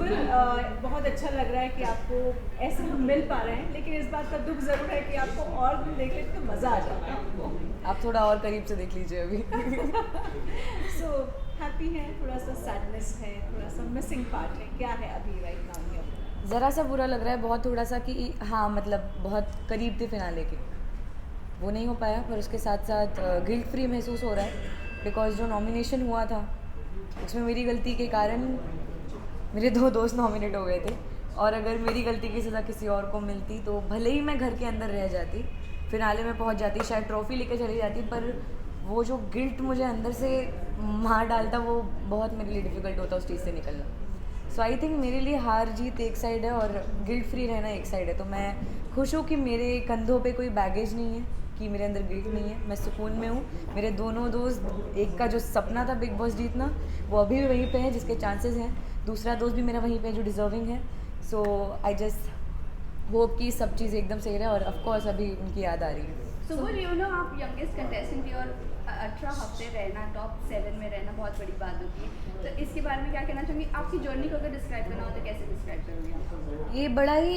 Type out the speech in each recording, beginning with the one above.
सुम्बुल बहुत अच्छा लग रहा है कि आपको ऐसे हम मिल पा रहे हैं, लेकिन इस बात का दुख ज़रूर है कि आपको और देख लेते तो मज़ा आ जाता है आपको। आप थोड़ा और करीब से देख लीजिए अभी। सो हैप्पी है, थोड़ा सा सैडनेस है, थोड़ा सा मिसिंग पार्ट है, क्या है अभी राइट नाउ हियर? ज़रा सा बुरा लग रहा है, बहुत थोड़ा सा कि हाँ मतलब बहुत करीब थे फिनाले के, वो नहीं हो पाया, पर उसके साथ साथ गिल्ट फ्री महसूस हो रहा है बिकॉज जो नॉमिनेशन हुआ था उसमें मेरी गलती के कारण मेरे 2 दोस्त नॉमिनेट हो गए थे, और अगर मेरी गलती की सज़ा किसी और को मिलती तो भले ही मैं घर के अंदर रह जाती, फिनाले में पहुंच जाती, शायद ट्रॉफ़ी लेके चली जाती, पर वो जो गिल्ट मुझे अंदर से मार डालता वो बहुत मेरे लिए डिफ़िकल्ट होता उस चीज़ से निकलना। सो आई थिंक मेरे लिए हार जीत एक साइड है और गिल्ट फ्री रहना एक साइड है, तो मैं खुश हूँ कि मेरे कंधों पे कोई बैगेज नहीं है, कि मेरे अंदर गिल्ट नहीं है, मैं सुकून में हूँ। मेरे दोनों दोस्त, एक का जो सपना था बिग बॉस जीतना वो अभी भी वहीं पे है जिसके चांसेस हैं, दूसरा दोस्त भी मेरा वहीं पे है जो डिज़र्विंग है। सो आई जस्ट होप कि सब चीज़ एकदम सही रहे, और ऑफकोर्स अभी उनकी याद आ रही है। सुबुल, यू नो आप यंगेस्ट कंटेस्टेंट भी, और 18 हफ्ते रहना, टॉप 7 में रहना बहुत बड़ी बात होती है, तो इसके बारे में क्या कहना चाहूँगी? आपकी जर्नी को अगर डिस्क्राइब करना हो तो कैसे डिस्क्राइब करोगे आप? ये बड़ा ही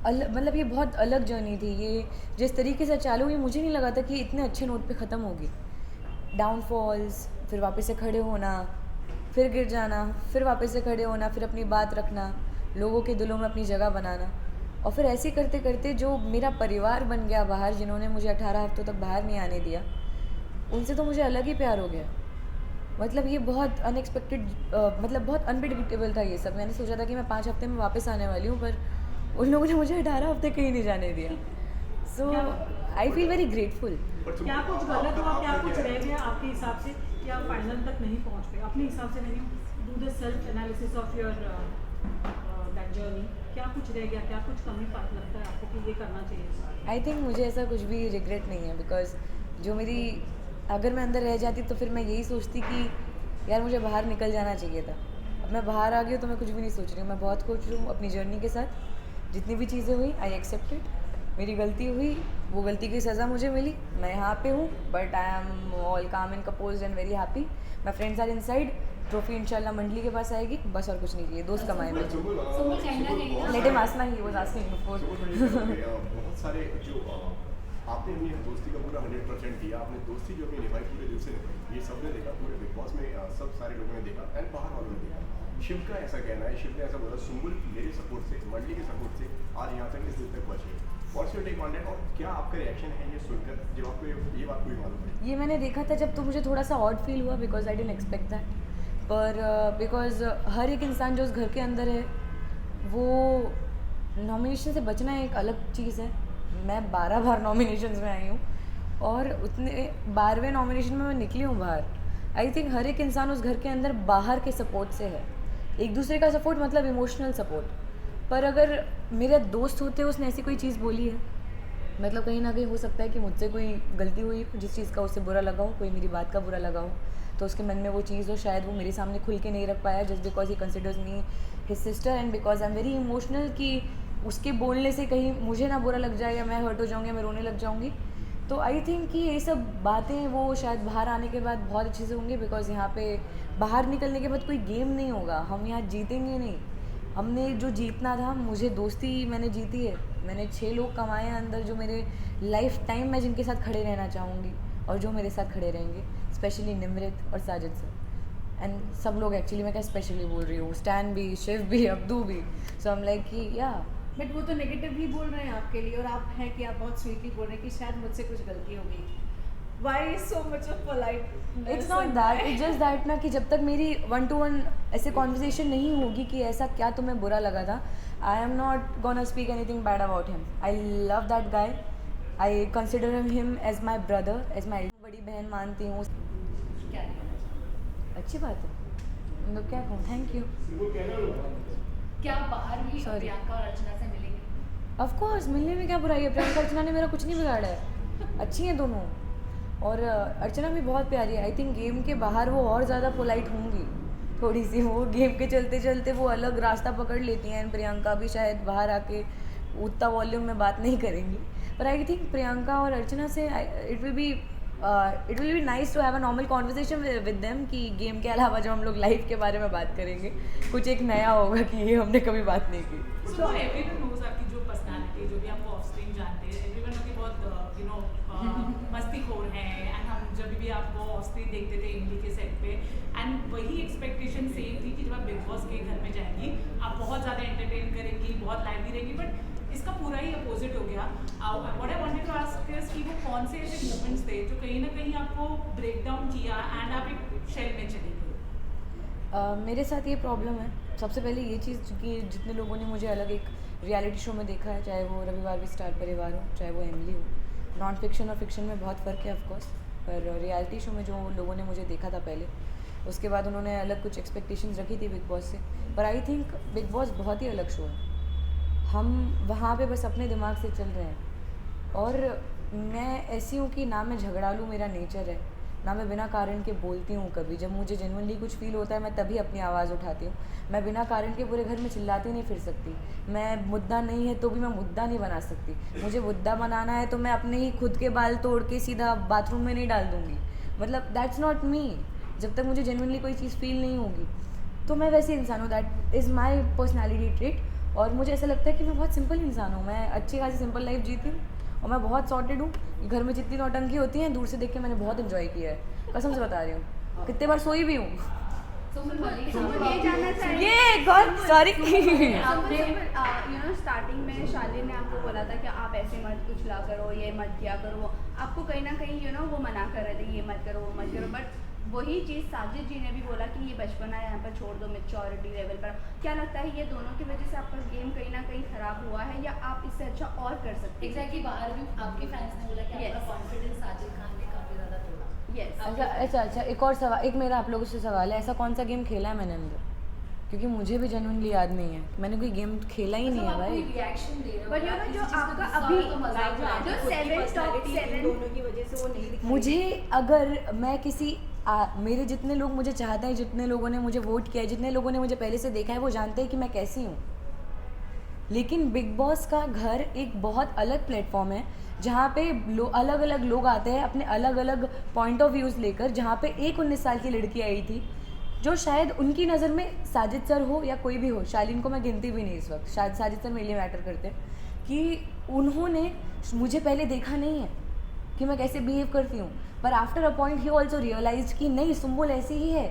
मतलब ये बहुत अलग जर्नी थी। ये जिस तरीके से चालू हुई मुझे नहीं लगा था कि इतने अच्छे नोट पे ख़त्म होगी। डाउनफॉल्स, फिर वापस से खड़े होना, फिर गिर जाना, फिर वापस से खड़े होना, फिर अपनी बात रखना, लोगों के दिलों में अपनी जगह बनाना, और फिर ऐसे करते करते जो मेरा परिवार बन गया बाहर, जिन्होंने मुझे 18 हफ्तों तक बाहर नहीं आने दिया, उनसे तो मुझे अलग ही प्यार हो गया। मतलब ये बहुत अनएक्सपेक्टेड, मतलब बहुत अनप्रिडिक्टेबल था ये सब। मैंने सोचा था कि मैं 5 हफ्ते में वापस आने वाली हूँ, पर उन लोगों ने मुझे 18 हफ्ते कहीं नहीं जाने दिया। सो आई फील वेरी ग्रेटफुल। क्या कुछ गलत हुआ, क्या कुछ रह गया आपके हिसाब से कि आप फाइनल तक नहीं पहुंच पाए अपने हिसाब से? नहीं do the self analysis of your that journey, क्या कुछ रह गया, क्या कुछ कमी लगता है आपको कि ये करना चाहिए? आई थिंक मुझे ऐसा कुछ भी रिग्रेट नहीं है, बिकॉज जो मेरी, अगर मैं अंदर रह जाती तो फिर मैं यही सोचती कि यार मुझे बाहर निकल जाना चाहिए था। अब मैं बाहर आ गई हूँ तो मैं कुछ भी नहीं सोच रही हूँ, मैं बहुत खुश हूँ अपनी जर्नी के साथ। जितनी भी चीज़ें हुई आई एक्सेप्टेड, मेरी गलती हुई, वो गलती की सज़ा मुझे मिली, मैं यहाँ पे हूँ, but I am all calm and composed and very happy. My friends are inside, trophy इंशाल्लाह मंडली के पास आएगी, बस और कुछ नहीं चाहिए, दोस्त कमाए में। Let him ask, he was asking before. बहुत सारे जो आपने अपनी दोस्ती का पूरा 100% दिया, आपने दोस्ती जो अपनी निभाई पूरे दिल से निभाई, ये सबने देखा, पूरे बिग बॉस में सब सारे लोगों ने देखा एंड बाहर वालों ने देखा। शिव का ऐसा कहना है, शिव ने ऐसा बोला, सुम्बुल मेरे सपोर्ट से, मंडली के सपोर्ट से आज यहाँ तक इस दिन तक पहुँची है। What's your take on that, और क्या आपका रिएक्शन है ये सुनकर जब आपको ये बात कोई मालूम है? ये मैंने देखा था जब, तो मुझे थोड़ा सा ऑड फील हुआ because I didn't expect that, पर बिकॉज हर एक इंसान जो उस घर के अंदर है वो नॉमिनेशन से बचना एक अलग चीज़ है। मैं 12 बार नॉमिनेशंस में आई हूँ और उतने 12वें नॉमिनेशन में मैं निकली हूँ बाहर। आई थिंक हर एक इंसान उस घर के अंदर बाहर के सपोर्ट से है, एक दूसरे का सपोर्ट मतलब इमोशनल सपोर्ट। पर अगर मेरे दोस्त होते उसने ऐसी कोई चीज़ बोली है, मतलब कहीं ना कहीं हो सकता है कि मुझसे कोई गलती हुई, जिस चीज़ का उसे बुरा लगा हो, कोई मेरी बात का बुरा लगा हो, तो उसके मन में वो चीज़ हो, शायद वो मेरे सामने खुल के नहीं रख पाया just because he considers me his sister and because I am very emotional, कि उसके बोलने से कहीं मुझे ना बुरा लग जाए या मैं हर्ट हो जाऊँगी या मैं रोने लग जाऊँगी। तो आई थिंक कि ये सब बातें वो शायद बाहर आने के बाद बहुत अच्छे से होंगी, बिकॉज यहाँ पे बाहर निकलने के बाद कोई गेम नहीं होगा, हम यहाँ जीतेंगे नहीं। हमने जो जीतना था, मुझे दोस्ती मैंने जीती है, मैंने 6 लोग कमाए हैं अंदर जो मेरे लाइफ टाइम में जिनके साथ खड़े रहना चाहूँगी और जो मेरे साथ खड़े रहेंगे, स्पेशली निमृत और साजिद सर एंड सब लोग। एक्चुअली मैं क्या स्पेशली बोल रही हूँ, स्टैन भी, शिव भी, अब्दू भी, सो आई एम लाइक कि या। बट वो तो नेगेटिव ही बोल रहे हैं आपके लिए, और आप हैं कि आप बहुत स्वीटली बोल रहे हैं कि शायद मुझसे कुछ गलती होगी। Why so much of polite? It's not that, it's just that ना कि जब तक मेरी 1-to-1 ऐसे कॉन्वर्सेशन नहीं होगी कि ऐसा क्या तुम्हें बुरा लगा था, I am not gonna speak anything bad about him. I love that guy, I consider him as my brother, as my बड़ी बहन मानती हूँ। अच्छी बात है, मतलब क्या कहूँ, थैंक यू। क्या बाहर भी प्रियंका और अर्चना से मिलेंगे? ऑफ कोर्स, मिलने में क्या बुराई है, प्रियंका अर्चना ने मेरा कुछ नहीं बिगाड़ा है, अच्छी हैं दोनों, और अर्चना भी बहुत प्यारी है। आई थिंक गेम के बाहर वो और ज़्यादा पोलाइट होंगी थोड़ी सी, वो गेम के चलते चलते वो अलग रास्ता पकड़ लेती हैं। प्रियंका भी शायद बाहर आके उतना वॉल्यूम में बात नहीं करेंगी, पर आई थिंक प्रियंका और अर्चना से it will be it will be nice to have a normal conversation with them कि गेम के अलावा जब हम लोग लाइफ के बारे में बात करेंगे कुछ एक नया होगा कि ये हमने कभी बात नहीं की. सो एवरीवन नोज आपकी जो पर्सनालिटी जो भी आपको ऑफ स्क्रीन जानते हैं एवरीवन आपकी बहुत यू नो मस्तीखोर है एंड हम जब भी आपको ऑफ स्क्रीन देखते थे इमली के सेट पे एंड वही एक्सपेक्टेशन सेम थी कि जब आप बिग बॉस के घर में जाएंगी आप बहुत ज़्यादा एंटरटेन करेंगी बहुत लाइवली रहेंगी बट इसका पूरा ही अपोजिट हो गया. What I wanted to ask is कि वो कौन से ऐसे मोमेंट्स थे जो कहीं ना कहीं आपको ब्रेक डाउन किया एंड आप एक शेल में चली गई. मेरे साथ ये प्रॉब्लम है. सबसे पहले ये चीज़ कि जितने लोगों ने मुझे अलग एक रियलिटी शो में देखा है, चाहे वो रविवार भी स्टार परिवार हो, चाहे वो एमली हो, नॉन फिक्शन और फिक्शन में बहुत फ़र्क है ऑफकोर्स, पर रियलिटी शो में जो लोगों ने मुझे देखा था पहले, उसके बाद उन्होंने अलग कुछ एक्सपेक्टेशंस रखी थी बिग बॉस से. पर आई थिंक बिग बॉस बहुत ही अलग शो है. हम वहाँ पे बस अपने दिमाग से चल रहे हैं और मैं ऐसी हूँ कि ना मैं झगड़ालू मेरा नेचर है, ना मैं बिना कारण के बोलती हूँ कभी. जब मुझे जेन्युइनली कुछ फील होता है मैं तभी अपनी आवाज़ उठाती हूँ. मैं बिना कारण के पूरे घर में चिल्लाती नहीं फिर सकती. मैं मुद्दा नहीं है तो भी मैं मुद्दा नहीं बना सकती. मुझे मुद्दा बनाना है तो मैं अपने ही खुद के बाल तोड़ के सीधा बाथरूम में नहीं डाल दूँगी. मतलब दैट्स नॉट मी. जब तक मुझे जेन्युइनली कोई चीज़ फील नहीं होगी तो मैं वैसे इंसान हूँ. That is my personality trait. और मुझे ऐसा लगता है कि मैं बहुत सिंपल इंसान हूँ. मैं अच्छी खासी सिंपल लाइफ जीती हूँ और मैं बहुत सॉर्टेड हूँ. घर में जितनी नौटंकी होती हैं दूर से देख के मैंने बहुत इन्जॉय किया है. कसम से बता रही हूँ. कितने बार सोई भी हूँ. ये जानना चाहिए ये God sorry. You know starting में शालिनी ने आपको बोला था कि आप ऐसे मत कुछ ला करो, ये मत किया करो. आपको कहीं ना कहीं यू नो वो मना कर रहे थे ये मत करो वो मत करो. बट वही चीज़ साजिद जी ने भी बोला कि ये बचपना है, यहाँ पर छोड़ दो, मैच्योरिटी लेवल पर. क्या लगता है ये दोनों की वजह से आपका गेम कहीं ना कहीं खराब हुआ है या आप इससे अच्छा और कर सकते हैं? एग्जैक्टली बाहर भी आपके फैंस ने बोला कि Yes. आपका कॉन्फिडेंस साजिद खान ने काफी ज्यादा तोड़ा. यस. अच्छा एक और सवाल, एक मेरा आप लोगों से सवाल है. ऐसा कौन सा गेम खेला है मैंने अंदर? क्योंकि मुझे भी जेन्युइनली याद नहीं है. मैंने कोई गेम खेला ही नहीं है भाई. रिएक्शन दे रहे हो. But you know, जो आपका अभी जो 7 टॉप 7 दोनों की वजह से वो नहीं दिखाई. मुझे अगर मैं किसी मेरे जितने लोग मुझे चाहते हैं, जितने लोगों ने मुझे वोट किया है, जितने लोगों ने मुझे पहले से देखा है, वो जानते हैं कि मैं कैसी हूँ. लेकिन बिग बॉस का घर एक बहुत अलग प्लेटफॉर्म है जहाँ पे अलग अलग लोग आते हैं अपने अलग अलग पॉइंट ऑफ व्यूज़ लेकर. जहाँ पे एक 19 साल की लड़की आई थी जो शायद उनकी नज़र में साजिद सर हो या कोई भी हो, शालीन को मैं गिनती भी नहीं इस वक्त, शायद साजिद सर मेरे लिए मैटर करते हैं, कि उन्होंने मुझे पहले देखा नहीं है कि मैं कैसे बिहेव करती हूँ. पर after a point he also realise कि नहीं सुम्बुल ऐसी ही है.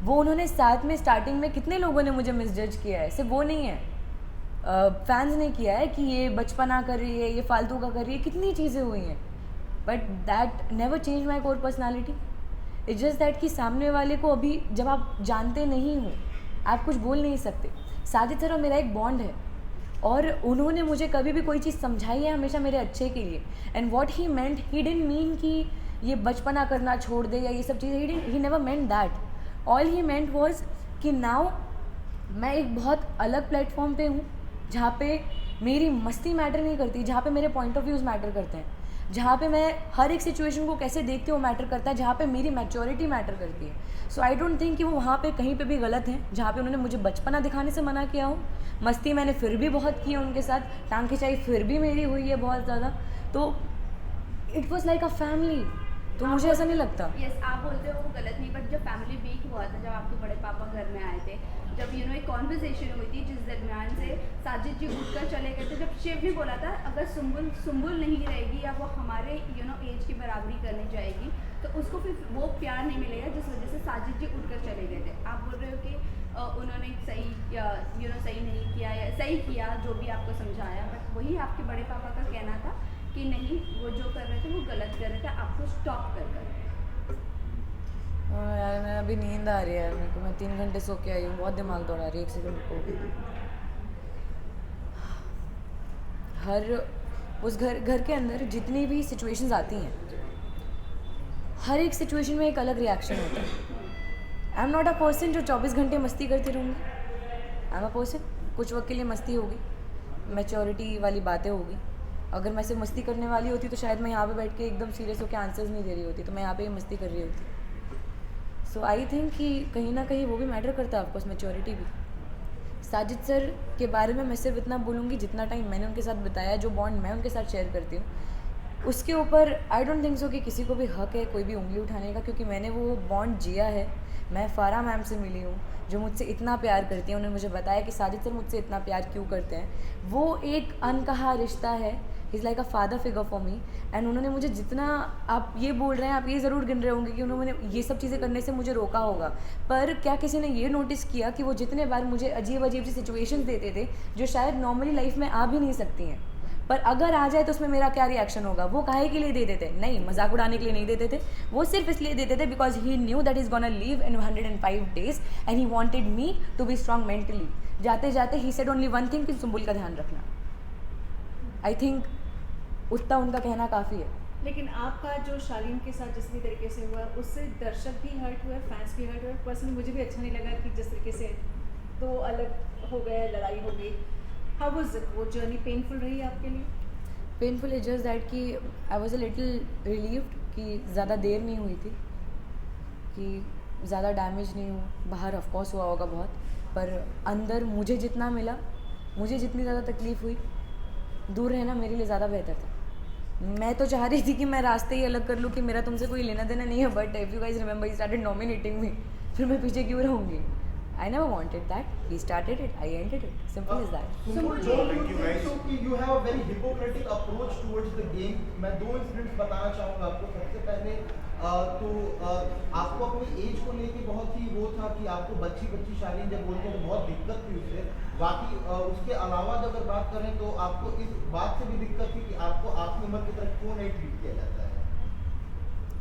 वो उन्होंने साथ में स्टार्टिंग में कितने लोगों ने मुझे मिसजज किया है, सिर्फ वो नहीं है, फैंस ने किया है कि ये बचपना कर रही है, ये फालतू का कर रही है, कितनी चीज़ें हुई हैं. But that never change my core personality. It's just that कि सामने वाले को अभी जब आप जानते नहीं हो आप कुछ बोल नहीं सकते. साजिद सर और मेरा एक बॉन्ड है और उन्होंने मुझे कभी भी कोई चीज़ समझाई है हमेशा मेरे अच्छे के लिए. And what he meant, he didn't mean कि ये बचपना करना छोड़ दे या ये सब चीज़ें. He never meant that. All he meant was कि नाउ मैं एक बहुत अलग प्लेटफॉर्म पे हूँ जहाँ पे मेरी मस्ती मैटर नहीं करती, जहाँ पे मेरे पॉइंट ऑफ व्यूज़ मैटर करते हैं, जहाँ पे मैं हर एक सिचुएशन को कैसे देखती हूँ मैटर करता है, जहाँ पे मेरी मैच्योरिटी मैटर करती है. सो आई डोंट थिंक कि वो वहाँ पे कहीं पे भी गलत हैं जहाँ पे उन्होंने मुझे बचपना दिखाने से मना किया हो. मस्ती मैंने फिर भी बहुत की है उनके साथ, टांग खिंचाई फिर भी मेरी हुई है बहुत ज़्यादा. तो it was like a family. तो मुझे ऐसा नहीं लगता. यस, आप बोलते हो वो गलत नहीं. बट जब फैमिली वीक हुआ था, जब आपके बड़े पापा घर में आए थे, जब यू नो एक कॉन्वर्सेशन हुई थी जिस दरमियान से साजिद जी उठकर चले गए थे, जब शिव ने बोला था अगर सुम्बुल नहीं रहेगी या वो हमारे यू नो एज की बराबरी करने जाएगी तो उसको फिर वो प्यार नहीं मिलेगा, जिस वजह से साजिद जी उठकर चले गए थे. आप बोल रहे हो कि उन्होंने सही यू नो सही नहीं किया या सही किया जो भी आपको समझाया. बट वही आपके बड़े पापा का कहना था कि नहीं वो जो कर रहे थे वो गलत कर रहे थे, आपको स्टॉप कर. यार मैं अभी नींद आ रही है मेरे को. मैं 3 घंटे सो के आई हूँ. बहुत दिमाग दौड़ा रही है. एक सेकंड को. हर उस घर के अंदर जितनी भी सिचुएशंस आती हैं, हर एक सिचुएशन में एक अलग रिएक्शन होता है. आई एम नॉट अ पर्सन जो 24 घंटे मस्ती करती रहूँगी. आई एम अ पर्सन कुछ वक्त के लिए मस्ती होगी, मैच्योरिटी वाली बातें होगी. अगर मैं सिर्फ मस्ती करने वाली होती तो शायद मैं यहाँ पे बैठ के एकदम सीरियस होकर आंसर्स नहीं दे रही होती. तो मैं यहाँ पे मस्ती कर रही होती. सो आई थिंक कि कहीं ना कहीं वो भी मैटर करता है ऑफकोर्स, मैच्योरिटी भी. साजिद सर के बारे में मैं सिर्फ इतना बोलूँगी जितना टाइम मैंने उनके साथ बिताया, जो बॉन्ड मैं उनके साथ शेयर करती हूँ, उसके ऊपर आई डोंट थिंक सो कि किसी को भी हक है कोई भी उंगली उठाने का, क्योंकि मैंने वो बॉन्ड जिया है। मैं फ़ारा मैम से मिली हूँ जो मुझसे इतना प्यार करती हैं, उन्होंने मुझे बताया कि साजिद सर मुझसे इतना प्यार क्यों करते हैं। वो एक अनकहा रिश्ता है, is like a father figure for me. And उन्होंने मुझे जितना, आप ये बोल रहे हैं, आप ये ज़रूर गिन रहे होंगे कि उन्होंने ये सब चीज़ें करने से मुझे रोका होगा, पर क्या किसी ने ये नोटिस किया कि वो जितने बार मुझे अजीब अजीब सी सिचुएशंस देते थे जो शायद नॉर्मली लाइफ में आ भी नहीं सकती हैं, पर अगर आ जाए तो उसमें मेरा क्या रिएक्शन होगा। वो काहे के लिए देते थे? नहीं, मजाक उड़ाने के लिए नहीं देते थे, वो सिर्फ इसलिए देते थे because he knew that is gonna leave in 105 days and he wanted me to be strong mentally. जाते जाते he said only one thing कि सुंबुल का ध्यान रखना। आई थिंक उतना उनका कहना काफ़ी है। लेकिन आपका जो शालीन के साथ जिस भी तरीके से हुआ उससे दर्शक भी हर्ट हुए, फैंस भी हर्ट हुए। पर्सनली मुझे भी अच्छा नहीं लगा कि जिस तरीके से दो अलग हो गए, लड़ाई हो गई। How was it? वो जर्नी पेनफुल रही आपके लिए? पेनफुल इज जस्ट दैट कि I was a little relieved कि ज़्यादा देर नहीं हुई थी, कि ज़्यादा डैमेज नहीं हुआ। बाहर ऑफकोर्स हुआ होगा बहुत, पर अंदर मुझे जितना मिला, मुझे जितनी ज़्यादा तकलीफ़ हुई, दूर रहना मेरे लिए ज़्यादा बेहतर था। मैं तो चाह रही थी कि मैं रास्ते ही अलग कर लूँ कि मेरा तुमसे कोई लेना देना नहीं है, but if you guys remember he started nominating me, फिर मैं पीछे क्यों रहूँगी? I never wanted that. He started it. I ended it. Simple as that. Sumbul, don't you think so कि you have a very hypocritic approach towards the game? मैं दो incidents बताना चाहूँगा आपको। सबसे पहले आपको अपनी एज को लेके बहुत ही वो था कि आपको बच्ची शालीन जब बोलते हैं तो बहुत दिक्कत थी उससे। बाकी उसके अलावा अगर बात करें तो आपको इस बात से भी दिक्कत थी कि आपको आपकी उम्र की तरह क्यों नहीं ट्रीट किया जाता है।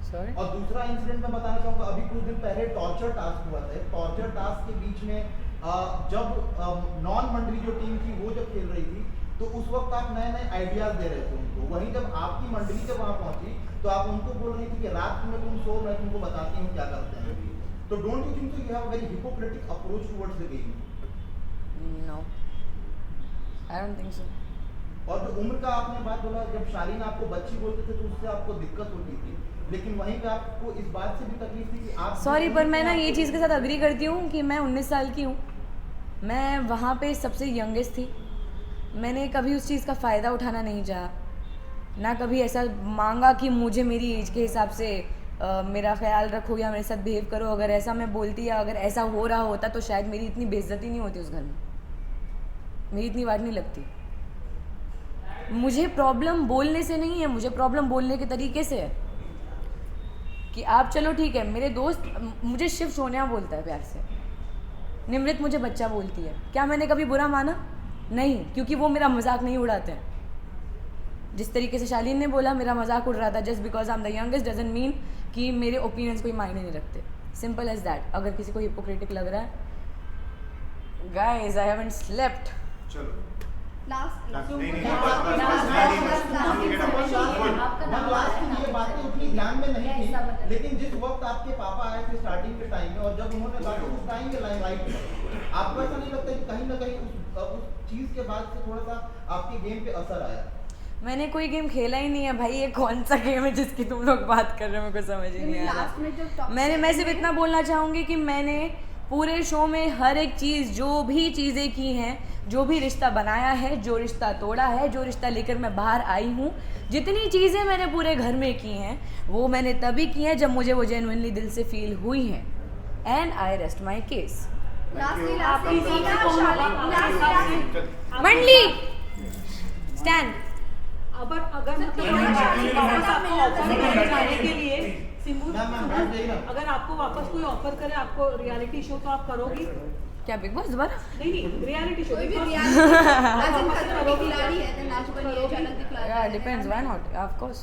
Sorry? और दूसरा इंसिडेंट मैं बताना चाहूँगा, अभी कुछ दिन पहले टॉर्चर टास्क हुआ था। टॉर्चर टास्क के बीच में जब नॉन मंडली जो टीम थी वो जब खेल रही थी तो उस वक्त आप नए नए आइडियाज दे रहे थे उनको। वहीं जब आपकी मंडली जब वहाँ पहुंची तो आप उनको बोल रही थी कि रात में तुम सो, मैं तुमको बताती हूँ क्या करते हैं। तो don't you think so you have a very hypocritical approach towards the game? No. I don't think so. और जो उम्र का आपने बात बोला, जब शालीन आपको बच्ची बोलते थे तो उससे आपको दिक्कत होती थी, लेकिन वहीं पे आपको इस बात से भी तकलीफ थी कि आप सॉरी, पर मैं ना ये चीज़ के साथ अग्री करती हूँ कि मैं 19 साल की हूँ, मैं वहाँ पे सबसे यंगेस्ट थी। मैंने कभी उस चीज़ का फ़ायदा उठाना नहीं चाहा, ना कभी ऐसा मांगा कि मुझे मेरी एज के हिसाब से मेरा ख्याल रखो या मेरे साथ बिहेव करो। अगर ऐसा मैं बोलती या अगर ऐसा हो रहा होता तो शायद मेरी इतनी बेइज्जती नहीं होती उस घर में, मेरी इतनी वाट नहीं लगती। मुझे प्रॉब्लम बोलने से नहीं है, मुझे प्रॉब्लम बोलने के तरीके से है कि आप चलो ठीक है। मेरे दोस्त मुझे शिव सोनिया बोलता है प्यार से, निमृत मुझे बच्चा बोलती है। क्या मैंने कभी बुरा माना? नहीं, क्योंकि वो मेरा मजाक नहीं उड़ाते हैं। जिस तरीके से शालीन ने बोला मेरा मजाक उड़ रहा था, just because I am the youngest doesn't mean कि मेरे ओपिनियंस कोई मायने नहीं रखते। Simple as that. अगर किसी को हिपोक्रेटिक लग रहा है, गाइस आई हैवंट स्लेप्ट। चलो ये बातें उतनी ध्यान में नहीं थी, लेकिन जिस वक्त आपके पापा आए थे स्टार्टिंग के टाइम में और जब उन्होंने बातें उस टाइम के लाइमलाइट में, आपको ऐसा नहीं लगता कि कहीं ना कहीं उस चीज के बाद से थोड़ा सा आपके गेम पे असर आया? मैंने कोई गेम खेला ही नहीं है भाई। ये कौन सा गेम है जिसकी तुम लोग बात कर रहे हो? मेरे को समझ ही नहीं आ रहा। मैं सिर्फ इतना बोलना चाहूँगी कि मैंने पूरे शो में हर एक चीज़, जो भी चीज़ें की हैं, जो भी रिश्ता बनाया है, जो रिश्ता तोड़ा है, जो रिश्ता लेकर मैं बाहर आई हूँ, जितनी चीज़ें मैंने पूरे घर में की हैं वो मैंने तभी की हैं जब मुझे वो जेन्युइनली दिल से फील हुई हैं। And I rest my case. मंडली स्टैंड। अगर वापस आपको ऑफर करे जाने के लिए सिंबू, अगर आपको वापस कोई ऑफर करे आपको रियलिटी शो, तो आप करोगी क्या? बिग बॉस दोबारा? नहीं, रियलिटी शो कोई भी because- खिलाड़ी है तो नाच बनिए, झलक दिखला Yeah, depends. Why not? Of course.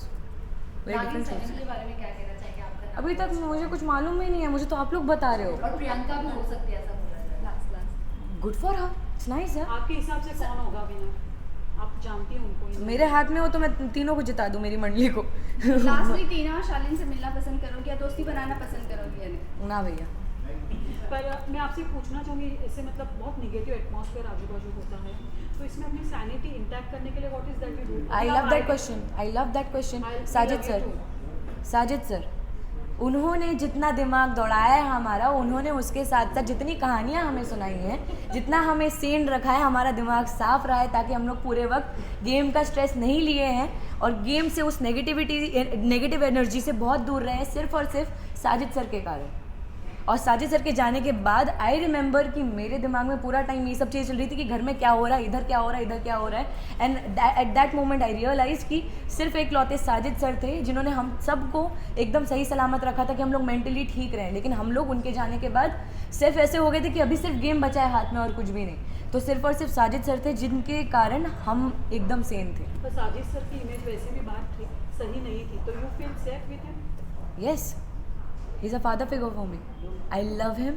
Very Ragini different Saini things. के बारे में क्या कहना चाहेंगे आपका? अभी तक मुझे कुछ मालूम ही नहीं है, मुझे तो आप लोग बता रहे हो। और प्रियंका भी हो सकती है, ऐसा बोल रहा है। Good for her, it's nice यार। आपके हिसाब से कौन होगा विनर? आप जानती हैं उनको? मेरे हाथ में हो तो मैं तीनों को जिता दूं, मेरी मंडली को। लास्टली टीना शालीन से मिलना पसंद करोगी या दोस्ती बनाना पसंद करोगी? यानी ना भैया। पर मैं आपसे पूछना चाहूँगी, इससे मतलब बहुत निगेटिव एटमॉस्फेयर आजू बाजू होता है, तो इसमें अपनी सैनिटी इंटैक्ट करने के लिए what is that you do? I love that question, I love that question. Sajid sir, उन्होंने जितना दिमाग दौड़ाया है हमारा, उन्होंने उसके साथ साथ जितनी कहानियाँ हमें सुनाई हैं, जितना हमें सेन रखा है, हमारा दिमाग साफ रहा है ताकि हम लोग पूरे वक्त गेम का स्ट्रेस नहीं लिए हैं और गेम से उस नेगेटिव एनर्जी से बहुत दूर रहे हैं, सिर्फ और सिर्फ साजिद सर के कारण। और साजिद सर के जाने के बाद आई रिमेंबर कि मेरे दिमाग में पूरा टाइम ये सब चीज़ चल रही थी कि घर में क्या हो रहा है, इधर क्या हो रहा है, इधर क्या हो रहा है। And at that moment I realise कि सिर्फ एक लौते साजिद सर थे जिन्होंने हम सबको एकदम सही सलामत रखा था कि हम लोग मेंटली ठीक रहें। लेकिन हम लोग उनके जाने के बाद सिर्फ ऐसे हो गए थे कि अभी सिर्फ गेम बचा है हाथ में और कुछ भी नहीं। तो सिर्फ और सिर्फ साजिद सर थे जिनके कारण हम एकदम सेन थे। पर साजिद सर की इमेज वैसे भी बात थी, सही नहीं थी, तो you feel safe with him? Yes, he is a father figure for me. I love him,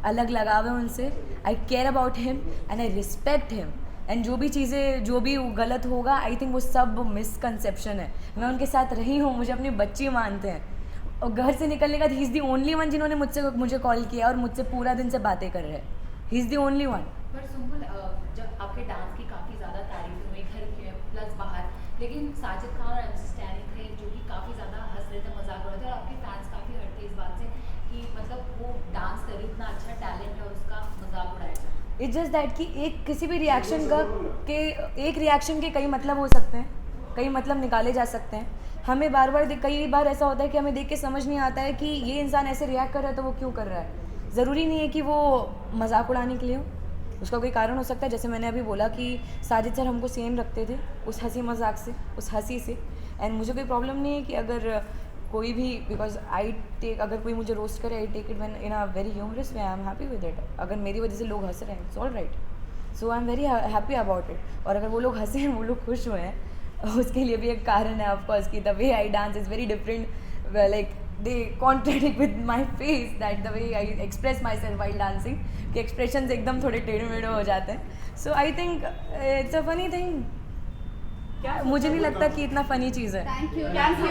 अलग लगाव है उनसे। I care about him and I respect him. And जो भी चीज़ें, जो भी गलत होगा, आई थिंक वो सब मिसकंसेप्शन है। मैं उनके साथ रही हूँ, मुझे अपनी बच्ची मानते हैं। और घर से निकलने का he is the only one जिन्होंने मुझे कॉल किया और मुझसे पूरा दिन से बातें कर रहे हैं। He is the only one. पर सुम्बुल, जब आपके डांस की काफ़ी ज़्यादा तारीफ हुई घर के प्लस बाहर, लेकिन साजिद खान और MC स्टैनी थे जो कि काफ़ी ज़्यादा हंस रहे थे, मजाक हो रहे थे और आपके फैंस काफ़ी हट थे इस बात से कि मतलब वो डांस करे, इतना अच्छा टैलेंट है और उसका मजाक उड़ाया जाए। इट्स जस्ट दैट कि एक किसी भी रिएक्शन का एक रिएक्शन के कई मतलब हो सकते हैं, कई मतलब निकाले जा सकते हैं। हमें कई बार ऐसा होता है कि हमें देख के समझ नहीं आता है कि ये इंसान ऐसे रिएक्ट कर रहा है तो वो क्यों कर रहा है। ज़रूरी नहीं है कि वो मजाक उड़ाने के लिए हो, उसका कोई कारण हो सकता है। जैसे मैंने अभी बोला कि साजिद सर हमको सेम रखते थे उस हंसी मजाक से, उस हंसी से। एंड मुझे कोई प्रॉब्लम नहीं है कि अगर कोई भी, बिकॉज अगर कोई मुझे रोस्ट करे, I take it in a very humorous way, I am happy with it. अगर मेरी वजह से लोग हंस रहे हैं, it's all right, so I am very happy about it. और अगर वो लोग हंसे हैं, वो लोग खुश हुए हैं, उसके लिए भी एक कारण है ऑफकोर्स कि the way I dance is very different, like they contradict with my face, that the way I express myself while dancing, कि expressions एकदम थोड़े टेढ़े मेढ़े हो जाते हैं। So I think it's a funny thing। मुझे नहीं लगता कि इतना फनी चीज़ है। Thank you, thank you.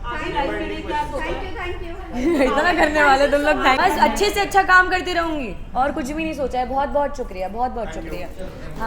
आगे लाइफ के लिए क्या सोचा? Thank you. इतना करने वाले तुम लोग। बस अच्छे से अच्छा काम करती रहूँगी और कुछ भी नहीं सोचा है। बहुत बहुत शुक्रिया, बहुत बहुत शुक्रिया। हाँ।